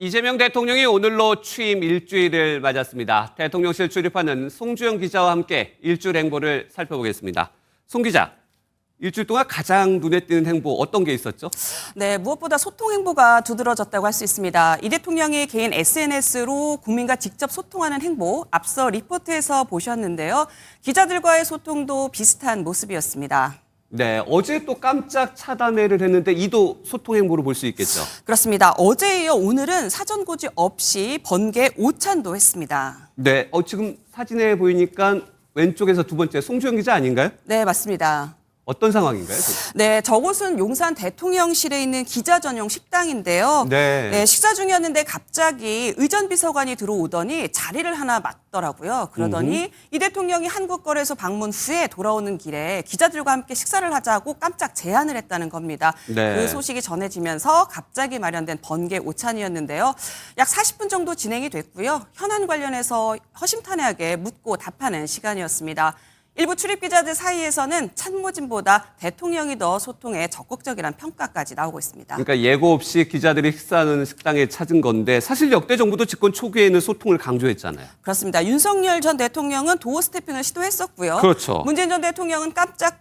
이재명 대통령이 오늘로 취임 일주일을 맞았습니다. 대통령실 출입하는 송주영 기자와 함께 일주일 행보를 살펴보겠습니다. 송 기자, 일주일 동안 가장 눈에 띄는 행보 어떤 게 있었죠? 네, 무엇보다 소통 행보가 두드러졌다고 할 수 있습니다. 이 대통령이 개인 SNS로 국민과 직접 소통하는 행보, 앞서 리포트에서 보셨는데요. 기자들과의 소통도 비슷한 모습이었습니다. 네, 어제 또 깜짝 차단회를 했는데 이도 소통 행보로 볼 수 있겠죠? 그렇습니다. 어제에 이어 오늘은 사전 고지 없이 번개 오찬도 했습니다. 네, 지금 사진에 보이니까 왼쪽에서 두 번째 송주영 기자 아닌가요? 네, 맞습니다. 어떤 상황인가요? 네, 저곳은 용산 대통령실에 있는 기자 전용 식당인데요. 네. 식사 중이었는데 갑자기 의전비서관이 들어오더니 자리를 하나 맞더라고요. 그러더니 이 대통령이 한국거래소 방문 후에 돌아오는 길에 기자들과 함께 식사를 하자고 깜짝 제안을 했다는 겁니다. 네. 그 소식이 전해지면서 갑자기 마련된 번개 오찬이었는데요. 약 40분 정도 진행이 됐고요. 현안 관련해서 허심탄회하게 묻고 답하는 시간이었습니다. 일부 출입 기자들 사이에서는 참모진보다 대통령이 더 소통에 적극적이라는 평가까지 나오고 있습니다. 그러니까 예고 없이 기자들이 식사하는 식당에 찾은 건데 사실 역대 정부도 집권 초기에는 소통을 강조했잖아요. 그렇습니다. 윤석열 전 대통령은 도어 스태핑을 시도했었고요. 그렇죠. 문재인 전 대통령은 깜짝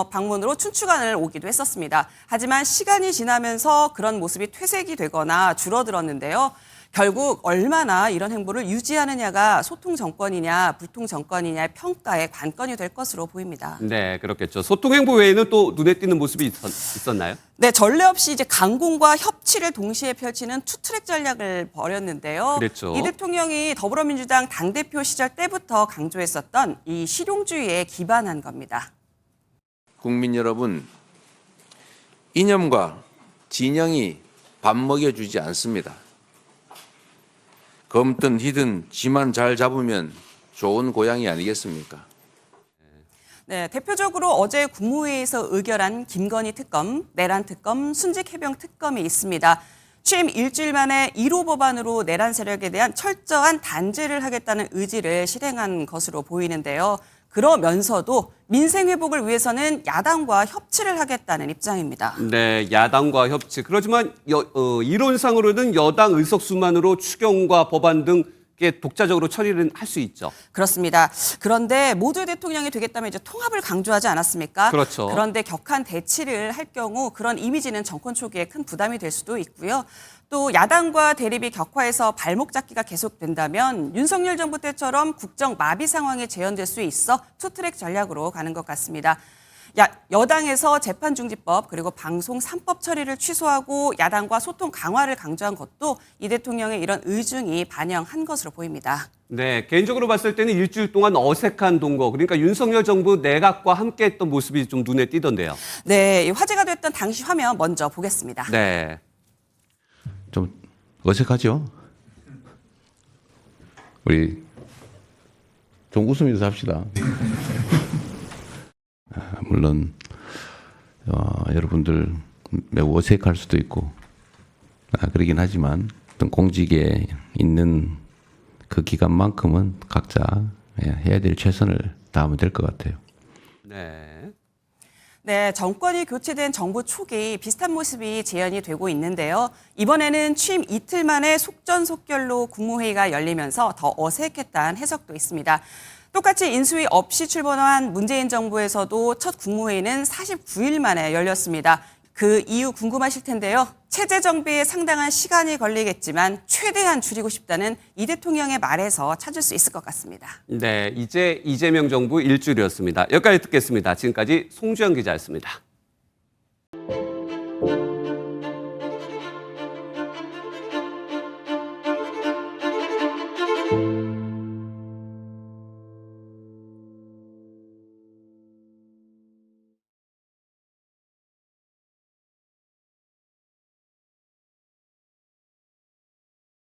방문으로 춘추관을 오기도 했었습니다. 하지만 시간이 지나면서 그런 모습이 퇴색이 되거나 줄어들었는데요. 결국 얼마나 이런 행보를 유지하느냐가 소통 정권이냐 불통 정권이냐의 평가의 관건이 될 것으로 보입니다. 네, 그렇겠죠. 소통 행보 외에는 또 눈에 띄는 모습이 있었나요? 네, 전례 없이 이제 강공과 협치를 동시에 펼치는 투트랙 전략을 벌였는데요. 그랬죠. 이 대통령이 더불어민주당 당대표 시절 때부터 강조했었던 이 실용주의에 기반한 겁니다. 국민 여러분, 이념과 진영이 밥 먹여주지 않습니다. 검든 희든 지만 잘 잡으면 좋은 고양이 아니겠습니까? 네, 대표적으로 어제 국무회의에서 의결한 김건희 특검, 내란 특검, 순직 해병 특검이 있습니다. 취임 일주일 만에 1호 법안으로 내란 세력에 대한 철저한 단죄를 하겠다는 의지를 실행한 것으로 보이는데요. 그러면서도 민생 회복을 위해서는 야당과 협치를 하겠다는 입장입니다. 네, 야당과 협치. 그렇지만 이론상으로는 여당 의석수만으로 추경과 법안 등 독자적으로 처리를 할 수 있죠. 그렇습니다. 그런데 모두 대통령이 되겠다면 이제 통합을 강조하지 않았습니까? 그렇죠. 그런데 격한 대치를 할 경우 그런 이미지는 정권 초기에 큰 부담이 될 수도 있고요. 또 야당과 대립이 격화해서 발목 잡기가 계속된다면 윤석열 정부 때처럼 국정 마비 상황이 재현될 수 있어 투트랙 전략으로 가는 것 같습니다. 여당에서 재판중지법 그리고 방송 3법 처리를 취소하고 야당과 소통 강화를 강조한 것도 이 대통령의 이런 의중이 반영한 것으로 보입니다. 네, 개인적으로 봤을 때는 일주일 동안 어색한 동거, 그러니까 윤석열 정부 내각과 함께했던 모습이 좀 눈에 띄던데요. 네, 화제가 됐던 당시 화면 먼저 보겠습니다. 네. 좀 어색하죠? 우리 좀 웃으면서 합시다. 물론 여러분들 매우 어색할 수도 있고 그러긴 하지만 어떤 공직에 있는 그 기간만큼은 각자 해야 될 최선을 다하면 될 것 같아요. 네. 네, 정권이 교체된 정부 초기 비슷한 모습이 재현이 되고 있는데요. 이번에는 취임 이틀 만에 속전속결로 국무회의가 열리면서 더 어색했다는 해석도 있습니다. 똑같이 인수위 없이 출범한 문재인 정부에서도 첫 국무회의는 49일 만에 열렸습니다. 그 이유 궁금하실 텐데요. 체제 정비에 상당한 시간이 걸리겠지만 최대한 줄이고 싶다는 이 대통령의 말에서 찾을 수 있을 것 같습니다. 네, 이제 이재명 정부 일주일이었습니다. 여기까지 듣겠습니다. 지금까지 송주영 기자였습니다.